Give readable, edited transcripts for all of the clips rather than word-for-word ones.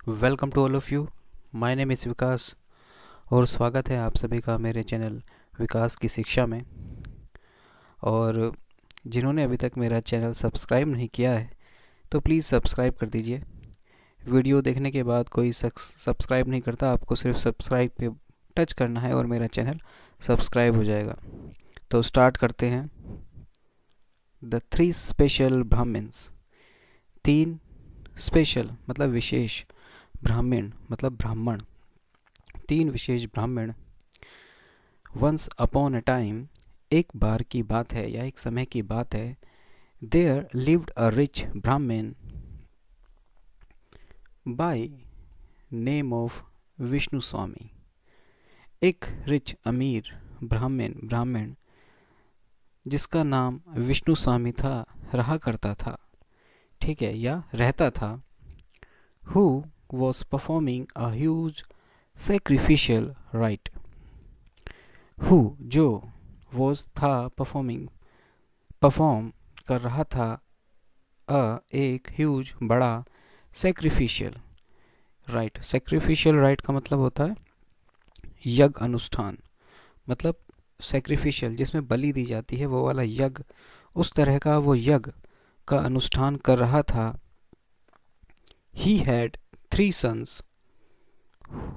Welcome to all of you. My name is Vikas और स्वागत है आप सभी का मेरे चैनल विकास की शिक्षा में। और जिन्होंने अभी तक मेरा चैनल सब्सक्राइब नहीं किया है तो प्लीज़ सब्सक्राइब कर दीजिए। वीडियो देखने के बाद कोई सब्सक्राइब नहीं करता, आपको सिर्फ सब्सक्राइब पे टच करना है और मेरा चैनल सब्सक्राइब हो जाएगा। तो स्टार्ट करते हैं। The three special Brahmins. तीन स्पेशल मतलब विशेष, ब्राह्मण मतलब ब्राह्मण, तीन विशेष ब्राह्मण। वंस अपॉन अ टाइम, एक बार की बात है या एक समय की बात है। देयर लिव्ड अ रिच ब्राह्मण बाय नेम ऑफ विष्णु स्वामी। एक रिच अमीर ब्राह्मण जिसका नाम विष्णु स्वामी था, रहा करता था, ठीक है, या रहता था। Who was performing a huge sacrificial rite। who जो was था परफॉर्म कर रहा था, एक ह्यूज बड़ा sacrificial राइट। sacrificial राइट का मतलब होता है यज्ञ अनुष्ठान, मतलब sacrificial जिसमें बलि दी जाती है, वो वाला यज्ञ, उस तरह का वो यज्ञ का अनुष्ठान कर रहा था। He had 3 sons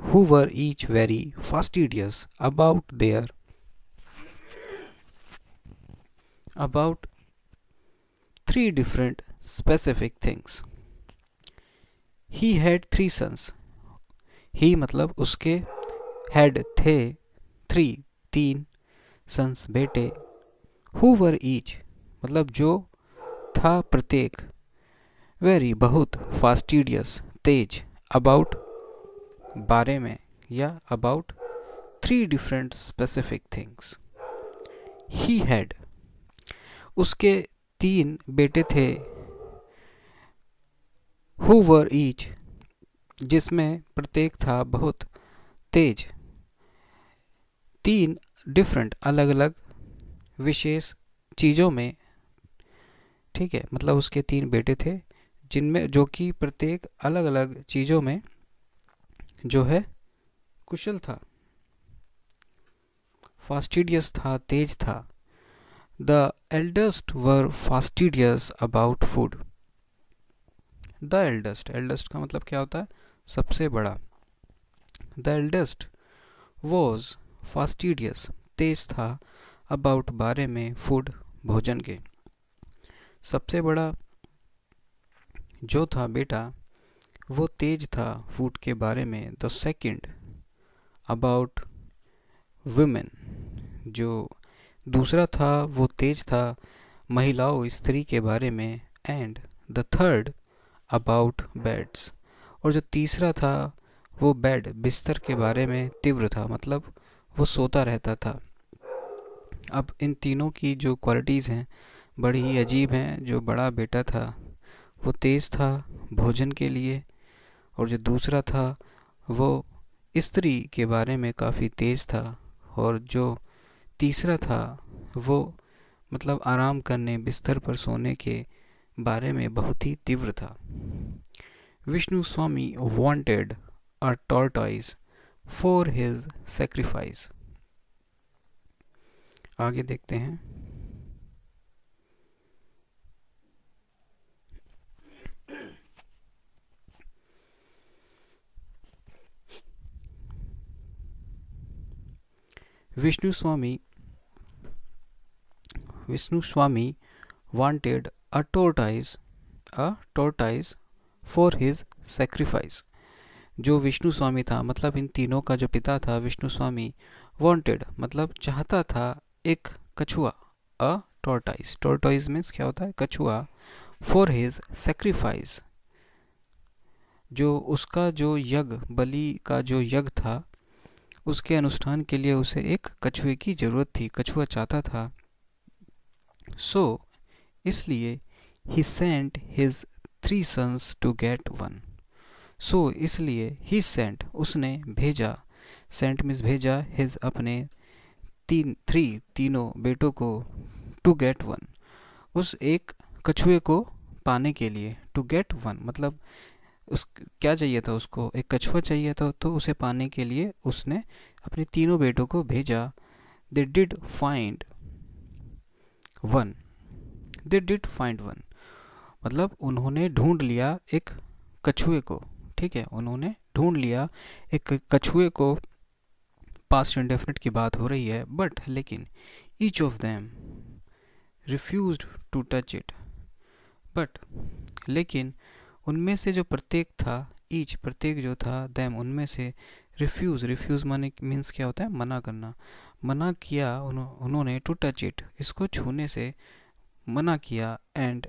who were each very fastidious about 3 different specific things। He had 3 sons। he मतलब उसके, had थे 3 तीन, sons बेटे, who were each मतलब जो था प्रत्येक, very बहुत, fastidious तेज, about बारे में, या about 3 different specific things। he had उसके 3 बेटे थे, who were each जिसमें प्रत्येक था बहुत तेज, 3 डिफरेंट अलग अलग विशेष चीज़ों में, ठीक है, मतलब उसके 3 बेटे थे जिनमें, जो कि प्रत्येक अलग अलग चीज़ों में जो है कुशल था, फास्टिडियस था, तेज था। The eldest were fastidious about food. The eldest का मतलब क्या होता है? सबसे बड़ा। द एल्डेस्ट वॉज फास्टिडियस तेज था, अबाउट बारे में, फूड भोजन के। सबसे बड़ा जो था बेटा वो तेज था फूड के बारे में। द सेकंड अबाउट वुमेन, जो दूसरा था वो तेज था महिलाओं, स्त्री के बारे में। And the third about beds, और जो तीसरा था वो बेड बिस्तर के बारे में तीव्र था, मतलब वो सोता रहता था। अब इन तीनों की जो क्वालिटीज़ हैं बड़ी ही अजीब हैं। जो बड़ा बेटा था वो तेज़ था भोजन के लिए, और जो दूसरा था वो स्त्री के बारे में काफ़ी तेज़ था, और जो तीसरा था वो मतलब आराम करने, बिस्तर पर सोने के बारे में बहुत ही तीव्र था। Vishnu Swami wanted a tortoise for his sacrifice. आगे देखते हैं। Vishnu Swami wanted a tortoise for his sacrifice. जो विष्णु स्वामी था, मतलब इन तीनों का जो पिता था विष्णु स्वामी, वांटेड मतलब चाहता था एक कछुआ, अ टॉर्टाइज मीन्स क्या होता है? कछुआ। फॉर हिज सेक्रीफाइस, जो उसका जो यज्ञ, बलि का जो यज्ञ था, उसके अनुष्ठान के लिए उसे एक कछुए की जरूरत थी, कछुआ चाहता था। सो इसलिए he sent his 3 sons to get one. So इसलिए ही सेंट उसने भेजा, सेंट मीन्स भेजा, हिज अपने तीनों बेटों को, टू गेट वन उस एक कछुए को पाने के लिए। टू गेट वन मतलब उस क्या चाहिए था उसको, एक कछुआ चाहिए था, तो उसे पाने के लिए उसने अपने तीनों बेटों को भेजा। They did find one they did find one, मतलब उन्होंने ढूंढ लिया एक कछुए को। ठीक है, उन्होंने ढूंढ लिया एक कछुए को। पास्ट इंडेफिनिट की बात हो रही है, बट लेकिन each of them refused to touch it. But लेकिन उनमें से जो प्रत्येक था, ईच प्रत्येक जो था, देम उनमें से रिफ्यूज माने मीन्स क्या होता है, मना करना। मना किया उन्होंने टू टच इट, इसको छूने से मना किया। एंड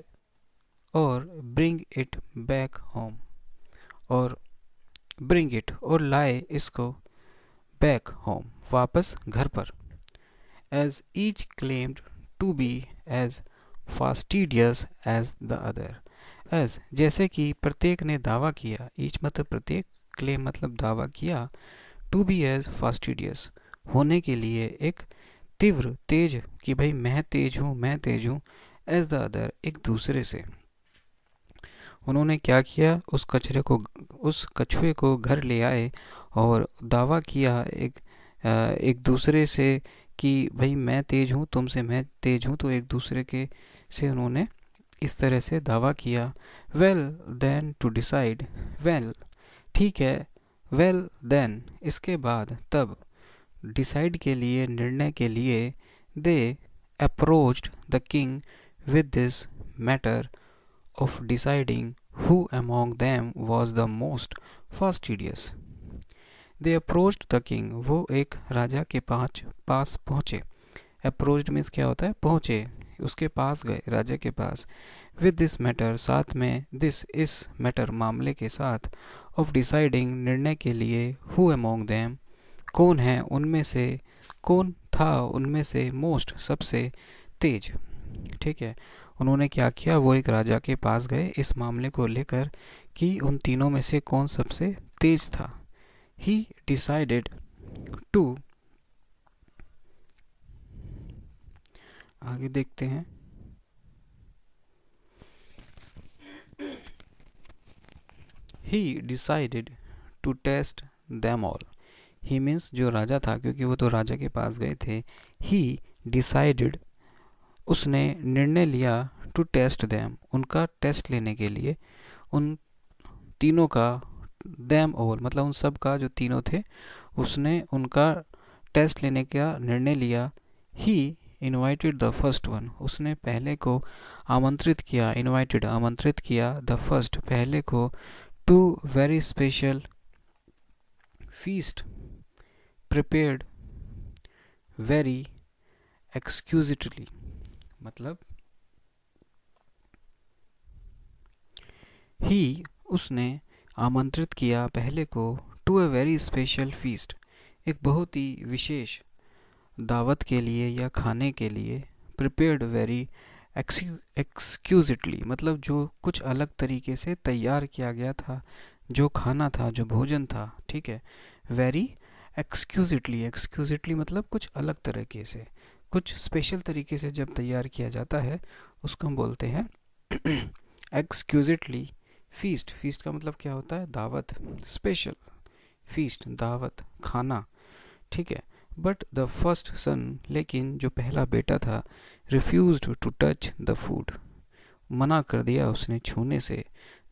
और ब्रिंग इट बैक होम, और ब्रिंग इट और लाए इसको बैक होम वापस घर पर। As each claimed to be as fastidious as the other. As जैसे कि प्रत्येक ने दावा किया, ईच मतलब प्रत्येक, क्लेम मतलब दावा किया, टू बी एज फास्टिडियस होने के लिए, एक तीव्र तेज, कि भाई मैं तेज हूँ, मैं तेज हूँ, एज द अदर एक दूसरे से। उन्होंने क्या किया, उस कछुए को घर ले आए और दावा किया एक दूसरे से कि भाई मैं तेज हूँ, तुमसे मैं तेज हूँ, तो एक दूसरे के से उन्होंने इस तरह से दावा किया। Well then to decide, well ठीक है, वेल देन इसके बाद, तब डिसाइड के लिए, निर्णय के लिए, they approached the king with this matter of deciding who among them was the most fastidious. They approached the king, वो एक राजा के पास पहुँचे। अप्रोच्ड मीन्स क्या होता है, पहुँचे, उसके पास गए, राजा के पास। विद दिस मैटर साथ में, दिस इस मैटर मामले के साथ, ऑफ डिसाइडिंग निर्णय के लिए, हु अमोंग देम कौन है उनमें से, कौन था उनमें से, मोस्ट सबसे तेज। ठीक है, उन्होंने क्या किया, वो एक राजा के पास गए इस मामले को लेकर कि उन तीनों में से कौन सबसे तेज था। ही डिसाइडेड टू, आगे देखते हैं। He decided to test them all. He means जो राजा था, क्योंकि वो तो राजा के पास गए थे। ही डिसाइडेड उसने निर्णय लिया, टू टेस्ट देम उनका टेस्ट लेने के लिए, उन तीनों का, देम ऑल मतलब उन सब का, जो तीनों थे, उसने उनका टेस्ट लेने का निर्णय लिया। ही इनवाइटेड द फर्स्ट वन, उसने पहले को आमंत्रित किया, इनवाइटेड आमंत्रित किया, द फर्स्ट पहले को, to very special feast prepared very exquisitely, मतलब ही उसने आमंत्रित किया पहले को, to a very special feast एक बहुत ही विशेष दावत के लिए या खाने के लिए, प्रिपेयर्ड वेरी एक्सक्यूजिटली मतलब जो कुछ अलग तरीके से तैयार किया गया था, जो खाना था, जो भोजन था। ठीक है, वेरी एक्सक्यूजिटली, एक्सक्यूजिटली मतलब कुछ अलग तरीके से, कुछ स्पेशल तरीके से जब तैयार किया जाता है उसको हम बोलते हैं एक्सक्यूजिटली फीस्ट। फीस्ट का मतलब क्या होता है, दावत, स्पेशल फीस्ट दावत खाना। ठीक है, बट द फर्स्ट सन लेकिन जो पहला बेटा था, refused to touch the food मना कर दिया उसने छूने से,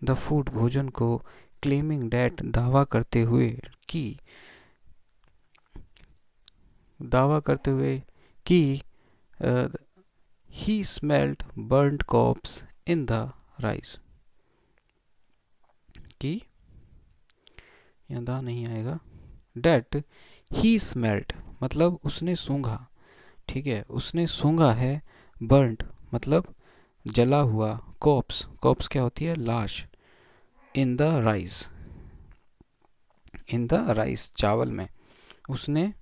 द फूड भोजन को, क्लेमिंग डैट दावा करते हुए कि he smelled burnt corpse in the rice, कि यहाँ दा नहीं आएगा, डैट ही स्मेल्ड मतलब उसने सूंघा। ठीक है, उसने सूंघा है, बर्न्ड मतलब जला हुआ, कॉप्स, कॉप्स क्या होती है, लाश, इन the rice, in the rice चावल में, उसने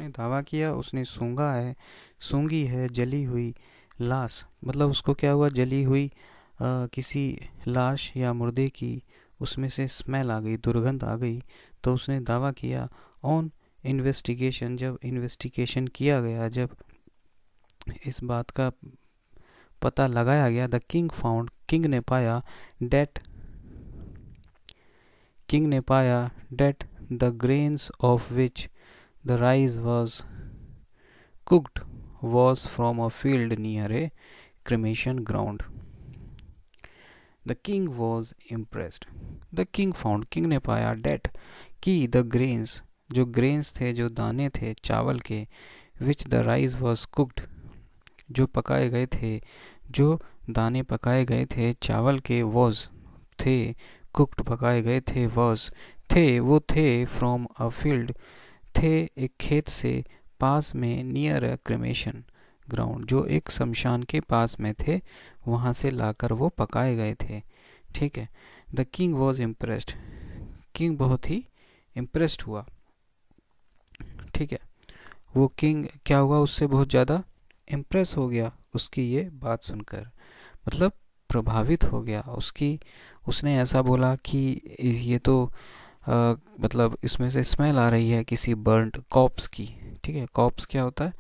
दावा किया, उसने सूंघा है, सूंघी है जली हुई लाश, मतलब उसको क्या हुआ, जली हुई किसी लाश या मुर्दे की उसमें से स्मेल आ गई, दुर्गंध आ गई, तो उसने दावा किया। ऑन इन्वेस्टिगेशन जब इन्वेस्टिगेशन किया गया, जब इस बात का पता लगाया गया, द किंग फाउंड किंग ने पाया, डेट किंग ने पाया that the grains of which the rice was cooked was from a field near a cremation ground. The king was impressed. The king found, king ने पाया date कि the grains, जो grains थे, जो दाने थे चावल के, विच द राइस वॉज कुक्ड, जो पकाए गए थे, जो दाने पकाए गए थे चावल के, वॉज थे, कुक्ड पकाए गए थे, वॉज थे, वो थे, फ्रॉम अ फील्ड थे एक खेत से, पास में, नियर अ क्रिमेशन ग्राउंड, जो एक शमशान के पास में थे, वहाँ से लाकर वो पकाए गए थे. ठीक है. The king was impressed, king बहुत ही इम्प्रेस्ड हुआ. ठीक है. वो किंग क्या हुआ, उससे बहुत ज़्यादा इम्प्रेस हो गया उसकी ये बात सुनकर, मतलब प्रभावित हो गया उसकी. उसने ऐसा बोला कि ये तो मतलब इसमें से स्मेल आ रही है किसी बर्न्ड कॉप्स की. ठीक है. कॉप्स क्या होता है,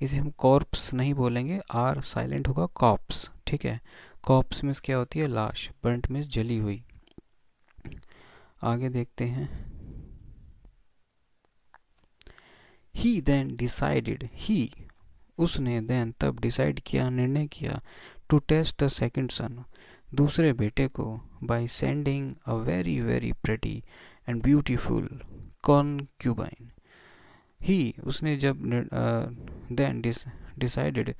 इसे हम कॉर्प्स नहीं बोलेंगे, आर साइलेंट होगा, कॉप्स. ठीक है. कॉप्स मीन्स क्या होती है, लाश. बर्न्ट मीन्स जली हुई. आगे देखते हैं. ही देन डिसाइडेड, ही उसने देन तब डिसाइड किया, निर्णय किया, to test the second son, दूसरे बेटे को, by sending a very very pretty and beautiful concubine. He उसने जब देन डिसाइडेड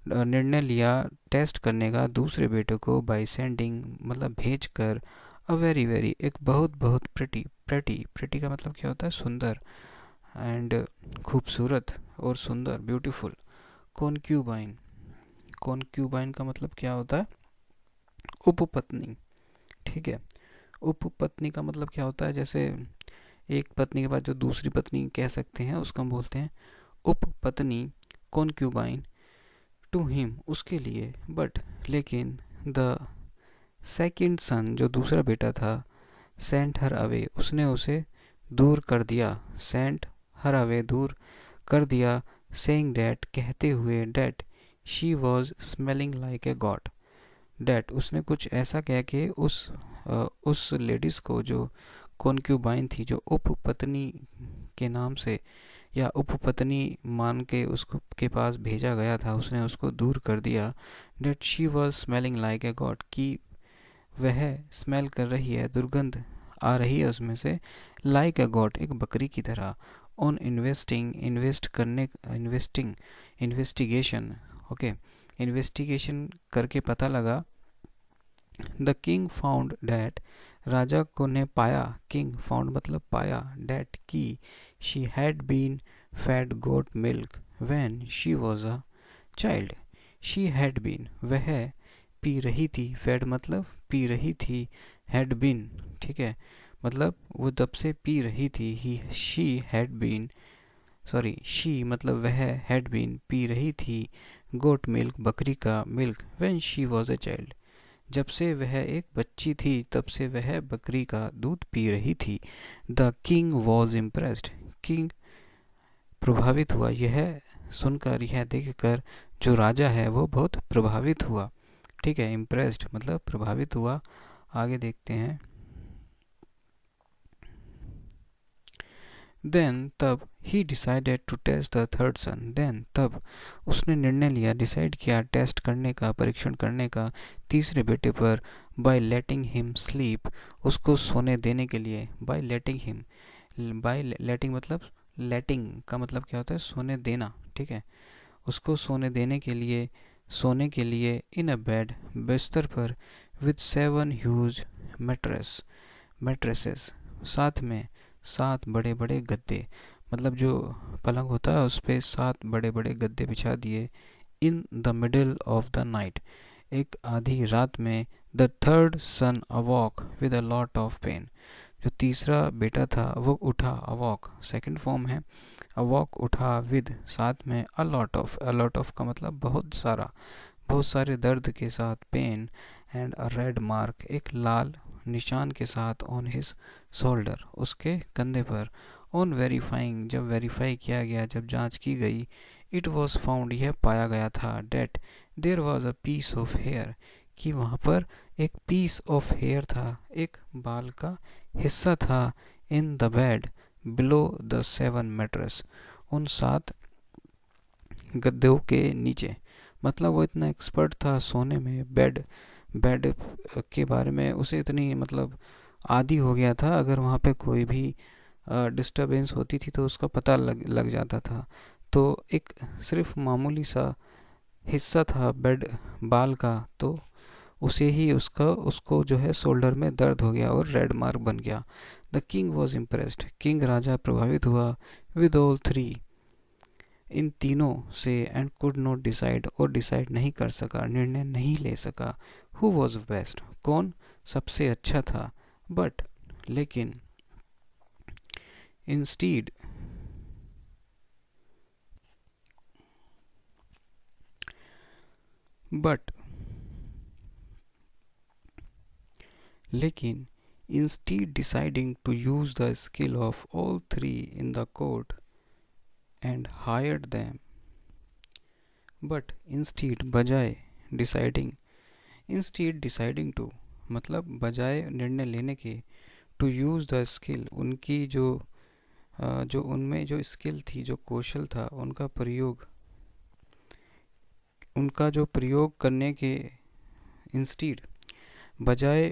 निर्णय लिया टेस्ट करने का दूसरे बेटे को, बाय सेंडिंग मतलब भेज कर, अ वेरी वेरी एक बहुत बहुत प्रेटी. प्रेटी, प्रेटी का मतलब क्या होता है, सुंदर, एंड खूबसूरत और सुंदर, ब्यूटीफुल. कॉन्क्यूबाइन, कॉन्क्यूबाइन का मतलब क्या होता है, उपपत्नी. ठीक है. उपपत्नी का मतलब क्या होता है, जैसे एक पत्नी के बाद जो दूसरी पत्नी कह सकते हैं उसको हम बोलते हैं उपपत्नी. कॉन्क्यूबाइन टू हिम उसके लिए, बट लेकिन, द सेकंड सन जो दूसरा बेटा था, सेंट हर अवे उसने उसे दूर कर दिया, सेंट हर अवे दूर कर दिया, सेइंग डैट कहते हुए, that she was smelling like a God. That उसने कुछ ऐसा कह के उस लेडीज़ को, जो कॉन्क्यूबाइन थी, जो उपपत्नी के नाम से या उपपत्नी मान के उसको के पास भेजा गया था, उसने उसको दूर कर दिया. That she was smelling like a goat, कि वह स्मेल कर रही है, दुर्गंध आ रही है उसमें से, लाइक ए गॉड एक बकरी की तरह. ऑन इन्वेस्टिंग इन्वेस्ट करने, इन्वेस्टिंग इन्वेस्टिगेशन. ओके. इन्वेस्टिगेशन करके पता लगा. द किंग फाउंड डैट राजा को ने पाया, किंग फाउंड मतलब पाया, डैट की, she had been fed goat milk when she was a child. She had been वह पी रही थी, फैड मतलब पी रही थी, हैड बीन. ठीक है. मतलब वो तब से पी रही थी. He she had been, sorry she मतलब वह, हैड बीन पी रही थी, गोट मिल्क बकरी का milk, when she was a child जब से वह एक बच्ची थी, तब से वह बकरी का दूध पी रही थी. The king was impressed, king प्रभावित हुआ, यह सुनकर, यह देखकर, जो राजा है वो बहुत प्रभावित हुआ. ठीक है. इम्प्रेस्ड मतलब प्रभावित हुआ. आगे देखते हैं. देन तब, he decided to test the third son. Then तब उसने निर्णय लिया, डिसाइड किया, टेस्ट करने का, परीक्षण करने का, तीसरे बेटे पर, बाय लेटिंग हिम स्लीप उसको सोने देने के लिए. बाय लेटिंग हिम, बाय लेटिंग मतलब, लेटिंग का मतलब क्या होता है, सोने देना. ठीक है. उसको सोने देने के लिए, सोने के लिए, इन अ बेड बिस्तर पर, विद 7 ह्यूज मैट्रेसेस साथ में 7 बड़े बड़े गद्दे, मतलब जो पलंग होता है उस पर 7 बड़े बड़े गद्दे बिछा दिए. In the middle of the night एक आधी रात में, the third son awoke with a lot of pain जो तीसरा बेटा था वो उठा. अवॉक सेकंड फॉर्म है, अवॉक उठा, विद साथ में, अ लॉट ऑफ का मतलब बहुत सारा, बहुत सारे दर्द के साथ, pain, and a red mark एक लाल निशान के साथ, ऑन हिज शोल्डर उसके कंधे पर. ऑन वेरीफाइंग जब वेरीफाई किया गया, जब जांच की गई, इट वॉज फाउंड यह पाया गया था, that there was a piece of hair कि वहाँ पर एक पीस ऑफ हेयर था, एक बाल का हिस्सा था in the bed below the 7 mattress, उन 7 गद्दों के नीचे। मतलब वो इतना एक्सपर्ट था सोने में, बेड बेड के बारे में उसे इतनी मतलब आदी हो गया था, अगर वहाँ पे कोई भी डिस्टरबेंस होती थी तो उसका पता लग जाता था। तो एक सिर्फ मामूली सा हिस्सा था बेड बाल का, तो उसे ही उसको जो है शोल्डर में दर्द हो गया और रेड मार्क बन गया। The king was impressed, king राजा प्रभावित हुआ, विद ऑल थ्री, इन तीनों से, एंड कुड नॉट डिसाइड, और डिसाइड नहीं कर सका, निर्णय नहीं ले सका, हु वॉज बेस्ट, कौन सबसे अच्छा था, बट लेकिन, इंस्टीड, बट लेकिन, instead deciding to use the skill of all three in the court and hired them, but instead बजाय, deciding, instead deciding to मतलब बजाय निर्णय लेने के, to use the skill उनकी जो उनमें जो स्किल थी, जो कौशल था, उनका जो प्रयोग करने के, इंस्टीड बजाय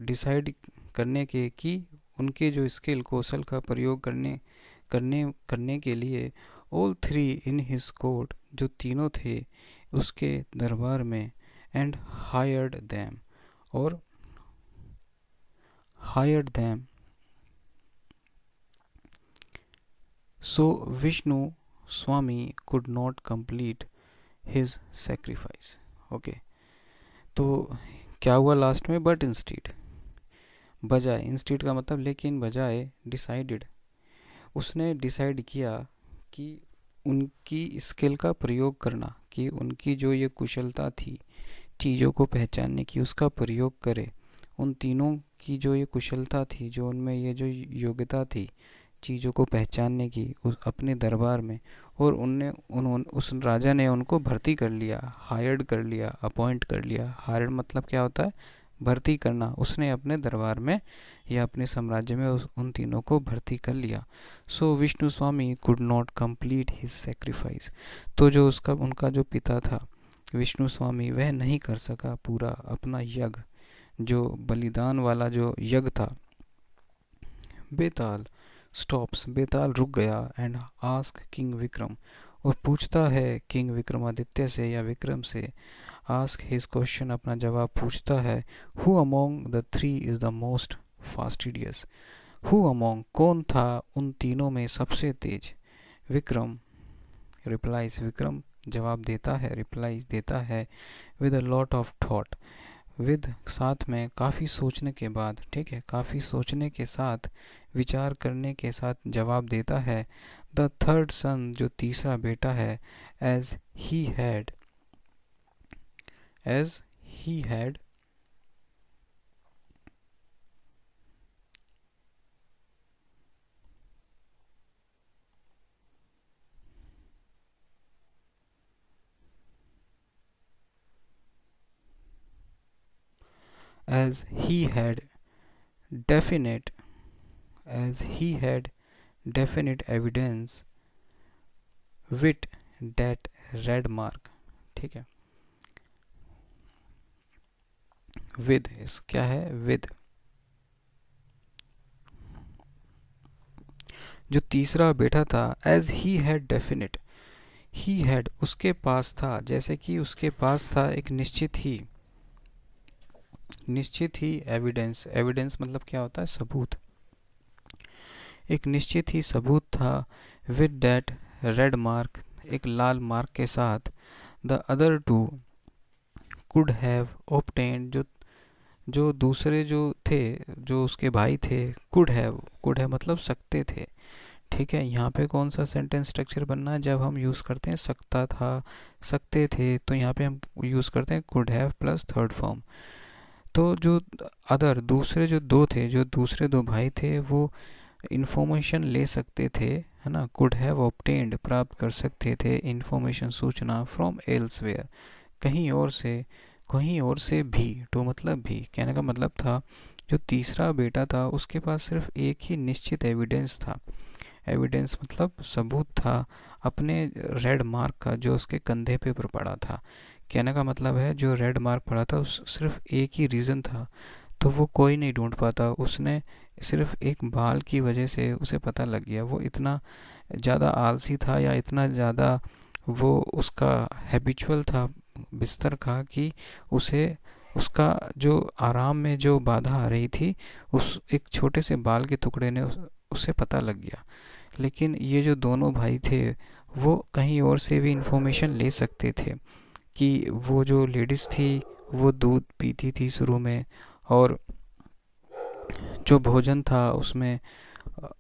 डिसाइड करने के कि उनके जो स्किल कौशल का प्रयोग करने के लिए, all three in his court, जो तीनों थे उसके दरबार में, एंड और hired them, so Vishnu Swami could not complete his sacrifice. Okay, तो क्या हुआ लास्ट में, बट इंस्टीड, बजाय, इंस्टीड का मतलब लेकिन, बजाय, डिसाइडेड, उसने डिसाइड किया कि उनकी स्किल का प्रयोग करना, कि उनकी जो ये कुशलता थी चीज़ों को पहचानने की, उसका प्रयोग करे। उन तीनों की जो ये कुशलता थी, जो उनमें ये जो योग्यता थी चीज़ों को पहचानने की, उस अपने दरबार में, और उस राजा ने उनको भर्ती कर लिया, हायर्ड कर लिया, अपॉइंट कर लिया। हायर्ड मतलब क्या होता है, भर्ती करना। उसने अपने दरबार में या अपने साम्राज्य में उन तीनों को भर्ती कर लिया। So Vishnu Swami could not complete his sacrifice, तो जो उनका जो पिता था विष्णु स्वामी, वह नहीं कर सका पूरा अपना यज्ञ, जो बलिदान वाला जो यज्ञ था। बेताल स्टॉप्स, बेताल रुक गया, एंड आस्क किंग विक्रम, और पूछता है किंग विक्रमादित्य से या विक्रम से, आस्क हिज क्वेश्चन, अपना जवाब पूछता है, who among the three is the most fastidious, who among कौन था उन तीनों में सबसे तेज, विक्रम रिप्लाइज, विक्रम जवाब देता है, रिप्लाइज देता है, with a lot of thought, with साथ में काफ़ी सोचने के बाद, ठीक है, काफ़ी सोचने के साथ, विचार करने के साथ जवाब देता है, द थर्ड सन, जो तीसरा बेटा है, as he had as he had as he had definite as he had definite evidence with that red mark, ठीक है, with इस क्या है, with, जो तीसरा बेटा था, as he had definite, he had उसके पास था, जैसे कि उसके पास था एक निश्चित ही एविडेंस, एविडेंस मतलब क्या होता है, सबूत, एक निश्चित ही सबूत था, विद डैट रेड मार्क, एक लाल मार्क के साथ, the other two could have obtained, जो दूसरे जो थे, जो उसके भाई थे, कुड हैव मतलब सकते थे, ठीक है। यहाँ पे कौन सा सेंटेंस स्ट्रक्चर बनना है, जब हम यूज़ करते हैं सकता था, सकते थे, तो यहाँ पे हम यूज़ करते हैं could have plus third form. तो जो अदर दूसरे जो दो थे, जो दूसरे दो भाई थे, वो इंफॉर्मेशन ले सकते थे, है ना, कुड हैव ऑब्टेन्ड प्राप्त कर सकते थे, इंफॉर्मेशन सूचना, फ्रॉम एल्सवेयर कहीं और से, कहीं और से भी, टू मतलब भी, कहने का मतलब था जो तीसरा बेटा था उसके पास सिर्फ एक ही निश्चित एविडेंस था। एविडेंस मतलब सबूत था अपने रेड मार्क का जो उसके कंधे पे पड़ा था। कहने का मतलब है जो रेड मार्क पड़ा था उस सिर्फ एक ही रीज़न था, तो वो कोई नहीं ढूंढ पाता। उसने सिर्फ एक बाल की वजह से उसे पता लग गया। वो इतना ज़्यादा आलसी था या इतना ज़्यादा वो उसका हैबिचुअल था बिस्तर का कि उसे उसका जो आराम में जो बाधा आ रही थी उस एक छोटे से बाल के टुकड़े ने उसे पता लग गया। लेकिन ये जो दोनों भाई थे वो कहीं और से भी इंफॉर्मेशन ले सकते थे कि वो जो लेडीज़ थी वो दूध पीती थी शुरू में, और जो भोजन था उसमें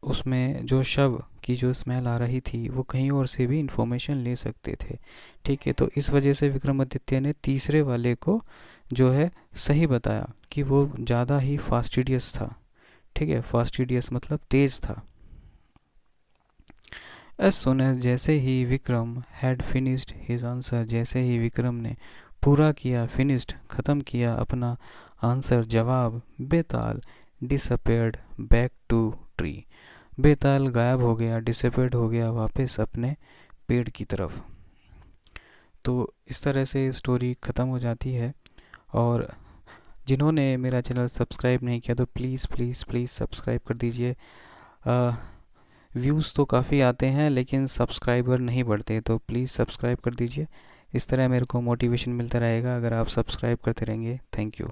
उसमें जो शव की जो स्मेल आ रही थी वो कहीं और से भी इंफॉर्मेशन ले सकते थे। ठीक है, तो इस वजह से विक्रमादित्य ने तीसरे वाले को जो है सही बताया कि वो ज़्यादा ही फास्टिडियस था। ठीक है, फास्टिडियस मतलब तेज था। एज सुन एज जैसे ही Vikram had finished his answer, जैसे ही विक्रम ने पूरा किया, फिनिश्ड ख़त्म किया अपना आंसर जवाब, बेताल डिसअपेयर्ड बैक टू ट्री, बेताल गायब हो गया, डिसअपेयर्ड हो गया वापस अपने पेड़ की तरफ। तो इस तरह से स्टोरी ख़त्म हो जाती है। और जिन्होंने मेरा चैनल सब्सक्राइब नहीं किया तो प्लीज़ प्लीज़ प्लीज़ सब्सक्राइब कर दीजिए। व्यूज़ तो काफ़ी आते हैं लेकिन सब्सक्राइबर नहीं बढ़ते, तो प्लीज़ सब्सक्राइब कर दीजिए। इस तरह मेरे को मोटिवेशन मिलता रहेगा अगर आप सब्सक्राइब करते रहेंगे। Thank you.